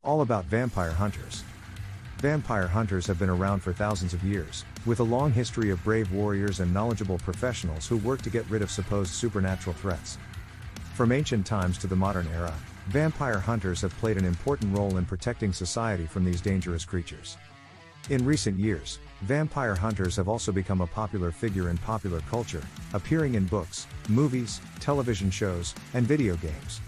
All about vampire hunters. Vampire hunters have been around for thousands of years, with a long history of brave warriors and knowledgeable professionals who work to get rid of supposed supernatural threats. From ancient times to the modern era, vampire hunters have played an important role in protecting society from these dangerous creatures. In recent years, vampire hunters have also become a popular figure in popular culture, appearing in books, movies, television shows, and video games.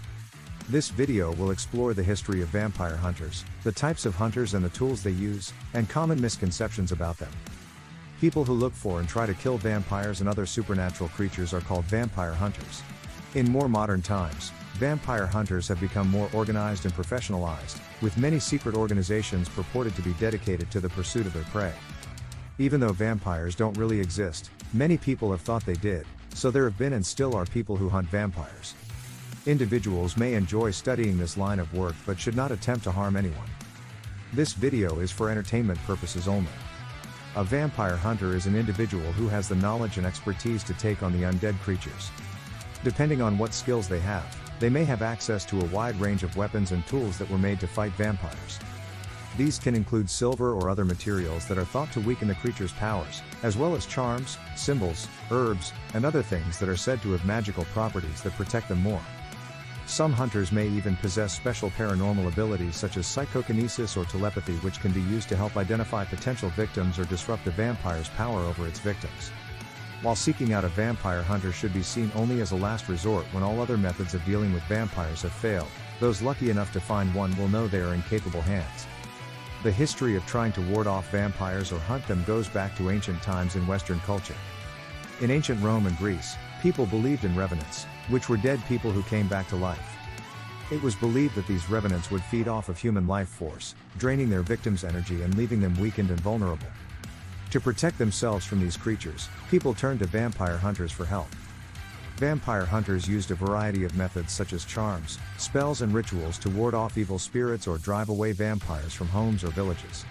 This video will explore the history of vampire hunters, the types of hunters and the tools they use, and common misconceptions about them. People who look for and try to kill vampires and other supernatural creatures are called vampire hunters. In more modern times, vampire hunters have become more organized and professionalized, with many secret organizations purported to be dedicated to the pursuit of their prey. Even though vampires don't really exist, many people have thought they did, so there have been and still are people who hunt vampires. Individuals may enjoy studying this line of work but should not attempt to harm anyone. This video is for entertainment purposes only. A vampire hunter is an individual who has the knowledge and expertise to take on the undead creatures. Depending on what skills they have, they may have access to a wide range of weapons and tools that were made to fight vampires. These can include silver or other materials that are thought to weaken the creature's powers, as well as charms, symbols, herbs, and other things that are said to have magical properties that protect them more. Some hunters may even possess special paranormal abilities such as psychokinesis or telepathy, which can be used to help identify potential victims or disrupt a vampire's power over its victims. While seeking out a vampire hunter should be seen only as a last resort when all other methods of dealing with vampires have failed, those lucky enough to find one will know they are in capable hands. The history of trying to ward off vampires or hunt them goes back to ancient times in Western culture. In ancient Rome and Greece, people believed in revenants, which were dead people who came back to life. It was believed that these revenants would feed off of human life force, draining their victims' energy and leaving them weakened and vulnerable. To protect themselves from these creatures, people turned to vampire hunters for help. Vampire hunters used a variety of methods such as charms, spells and rituals to ward off evil spirits or drive away vampires from homes or villages.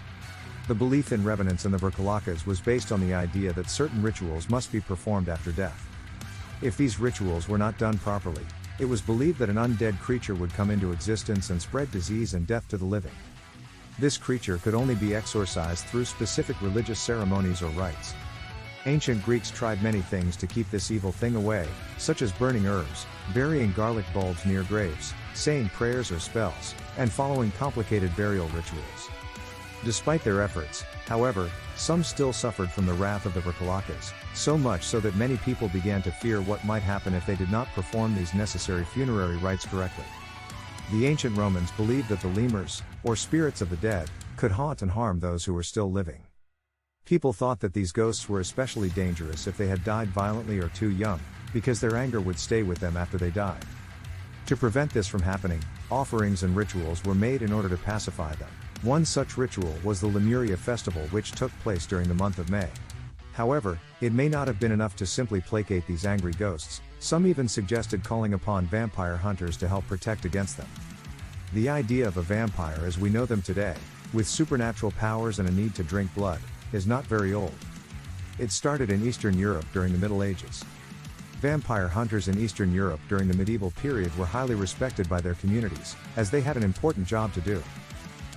The belief in revenants and the Vrkolakas was based on the idea that certain rituals must be performed after death. If these rituals were not done properly, it was believed that an undead creature would come into existence and spread disease and death to the living. This creature could only be exorcised through specific religious ceremonies or rites. Ancient Greeks tried many things to keep this evil thing away, such as burning herbs, burying garlic bulbs near graves, saying prayers or spells, and following complicated burial rituals. Despite their efforts, however, some still suffered from the wrath of the Vrkolakas, so much so that many people began to fear what might happen if they did not perform these necessary funerary rites correctly. The ancient Romans believed that the lemurs, or spirits of the dead, could haunt and harm those who were still living. People thought that these ghosts were especially dangerous if they had died violently or too young, because their anger would stay with them after they died. To prevent this from happening, offerings and rituals were made in order to pacify them. One such ritual was the Lemuria festival, which took place during the month of May. However, it may not have been enough to simply placate these angry ghosts. Some even suggested calling upon vampire hunters to help protect against them. The idea of a vampire as we know them today, with supernatural powers and a need to drink blood, is not very old. It started in Eastern Europe during the Middle Ages. Vampire hunters in Eastern Europe during the medieval period were highly respected by their communities, as they had an important job to do.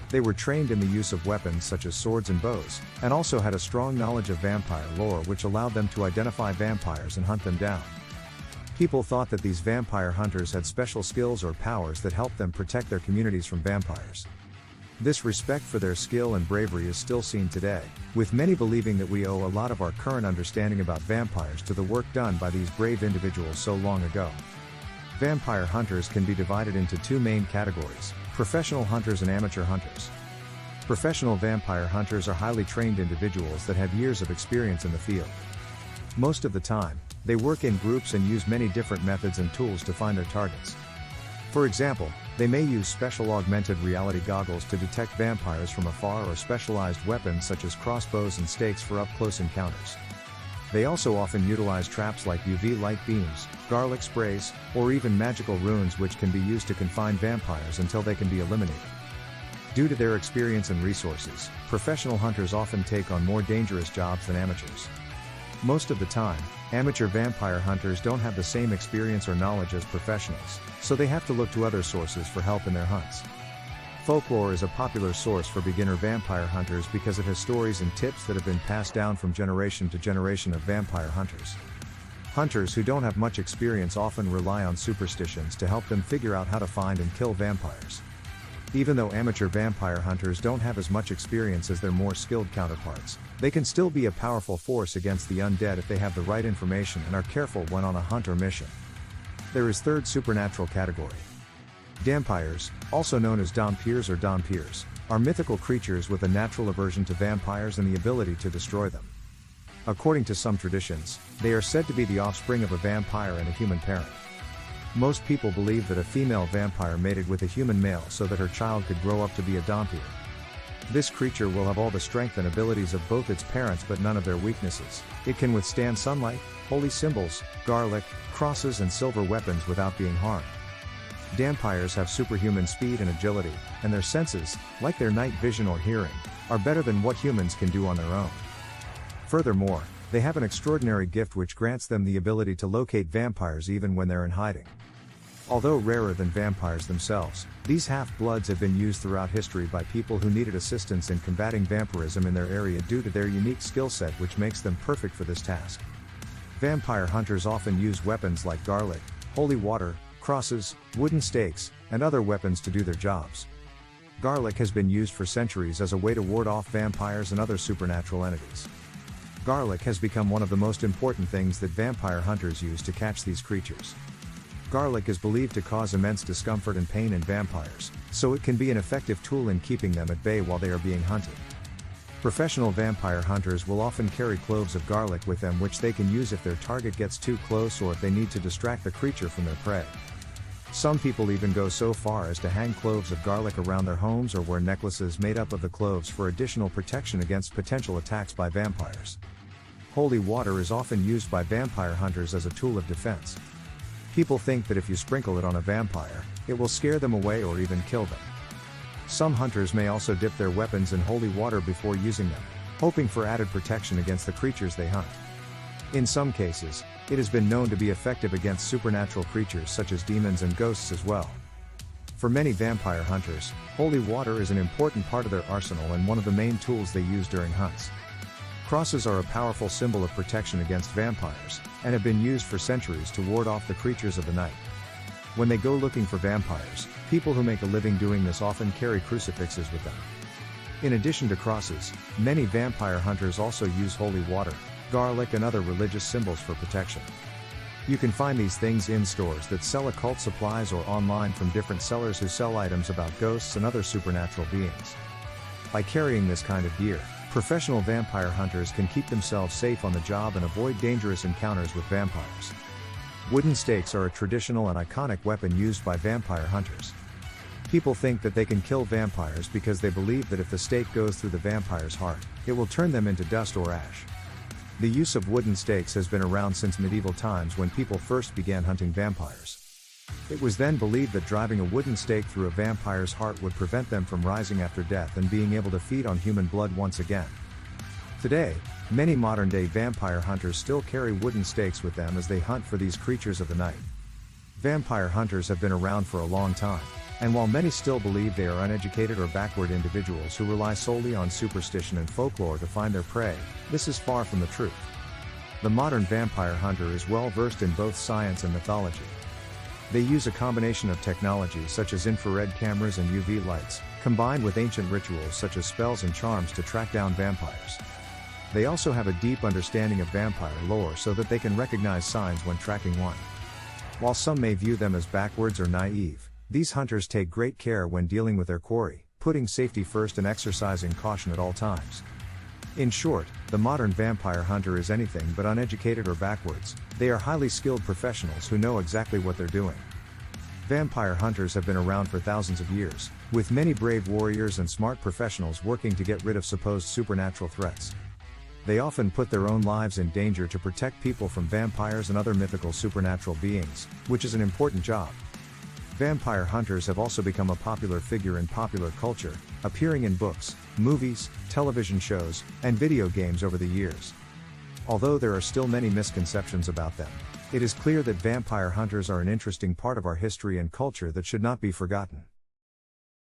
They were trained in the use of weapons such as swords and bows, and also had a strong knowledge of vampire lore, which allowed them to identify vampires and hunt them down. People thought that these vampire hunters had special skills or powers that helped them protect their communities from vampires. This respect for their skill and bravery is still seen today, with many believing that we owe a lot of our current understanding about vampires to the work done by these brave individuals so long ago. Vampire hunters can be divided into two main categories: professional hunters and amateur hunters. Professional vampire hunters are highly trained individuals that have years of experience in the field. Most of the time, they work in groups and use many different methods and tools to find their targets. For example, they may use special augmented reality goggles to detect vampires from afar, or specialized weapons such as crossbows and stakes for up-close encounters. They also often utilize traps like UV light beams, garlic sprays, or even magical runes, which can be used to confine vampires until they can be eliminated. Due to their experience and resources, professional hunters often take on more dangerous jobs than amateurs. Most of the time, amateur vampire hunters don't have the same experience or knowledge as professionals, so they have to look to other sources for help in their hunts. Folklore is a popular source for beginner vampire hunters because it has stories and tips that have been passed down from generation to generation of vampire hunters. Hunters who don't have much experience often rely on superstitions to help them figure out how to find and kill vampires. Even though amateur vampire hunters don't have as much experience as their more skilled counterparts, they can still be a powerful force against the undead if they have the right information and are careful when on a hunt or mission. There is third supernatural category. Vampires, also known as dompirs or dompirs, are mythical creatures with a natural aversion to vampires and the ability to destroy them. According to some traditions, they are said to be the offspring of a vampire and a human parent. Most people believe that a female vampire mated with a human male so that her child could grow up to be a dompir. This creature will have all the strength and abilities of both its parents but none of their weaknesses. It can withstand sunlight, holy symbols, garlic, crosses and silver weapons without being harmed. Vampires have superhuman speed and agility, and their senses, like their night vision or hearing, are better than what humans can do on their own. Furthermore, they have an extraordinary gift which grants them the ability to locate vampires even when they're in hiding. Although rarer than vampires themselves, these half-bloods have been used throughout history by people who needed assistance in combating vampirism in their area due to their unique skill set which makes them perfect for this task. Vampire hunters often use weapons like garlic, holy water, crosses, wooden stakes, and other weapons to do their jobs. Garlic has been used for centuries as a way to ward off vampires and other supernatural entities. Garlic has become one of the most important things that vampire hunters use to catch these creatures. Garlic is believed to cause immense discomfort and pain in vampires, so it can be an effective tool in keeping them at bay while they are being hunted. Professional vampire hunters will often carry cloves of garlic with them which they can use if their target gets too close or if they need to distract the creature from their prey. Some people even go so far as to hang cloves of garlic around their homes or wear necklaces made up of the cloves for additional protection against potential attacks by vampires. Holy water is often used by vampire hunters as a tool of defense. People think that if you sprinkle it on a vampire, it will scare them away or even kill them. Some hunters may also dip their weapons in holy water before using them, hoping for added protection against the creatures they hunt. In some cases, it has been known to be effective against supernatural creatures such as demons and ghosts as well. For many vampire hunters, holy water is an important part of their arsenal and one of the main tools they use during hunts. Crosses are a powerful symbol of protection against vampires, and have been used for centuries to ward off the creatures of the night. When they go looking for vampires, people who make a living doing this often carry crucifixes with them. In addition to crosses, many vampire hunters also use holy water, garlic and other religious symbols for protection. You can find these things in stores that sell occult supplies or online from different sellers who sell items about ghosts and other supernatural beings. By carrying this kind of gear, professional vampire hunters can keep themselves safe on the job and avoid dangerous encounters with vampires. Wooden stakes are a traditional and iconic weapon used by vampire hunters. People think that they can kill vampires because they believe that if the stake goes through the vampire's heart, it will turn them into dust or ash. The use of wooden stakes has been around since medieval times when people first began hunting vampires. It was then believed that driving a wooden stake through a vampire's heart would prevent them from rising after death and being able to feed on human blood once again. Today, many modern-day vampire hunters still carry wooden stakes with them as they hunt for these creatures of the night. Vampire hunters have been around for a long time, and while many still believe they are uneducated or backward individuals who rely solely on superstition and folklore to find their prey, this is far from the truth. The modern vampire hunter is well versed in both science and mythology. They use a combination of technology such as infrared cameras and UV lights, combined with ancient rituals such as spells and charms to track down vampires. They also have a deep understanding of vampire lore so that they can recognize signs when tracking one. While some may view them as backwards or naive, these hunters take great care when dealing with their quarry, putting safety first and exercising caution at all times. In short, the modern vampire hunter is anything but uneducated or backwards. They are highly skilled professionals who know exactly what they're doing. Vampire hunters have been around for thousands of years, with many brave warriors and smart professionals working to get rid of supposed supernatural threats. They often put their own lives in danger to protect people from vampires and other mythical supernatural beings, which is an important job. Vampire hunters have also become a popular figure in popular culture, appearing in books, movies, television shows, and video games over the years. Although there are still many misconceptions about them, it is clear that vampire hunters are an interesting part of our history and culture that should not be forgotten.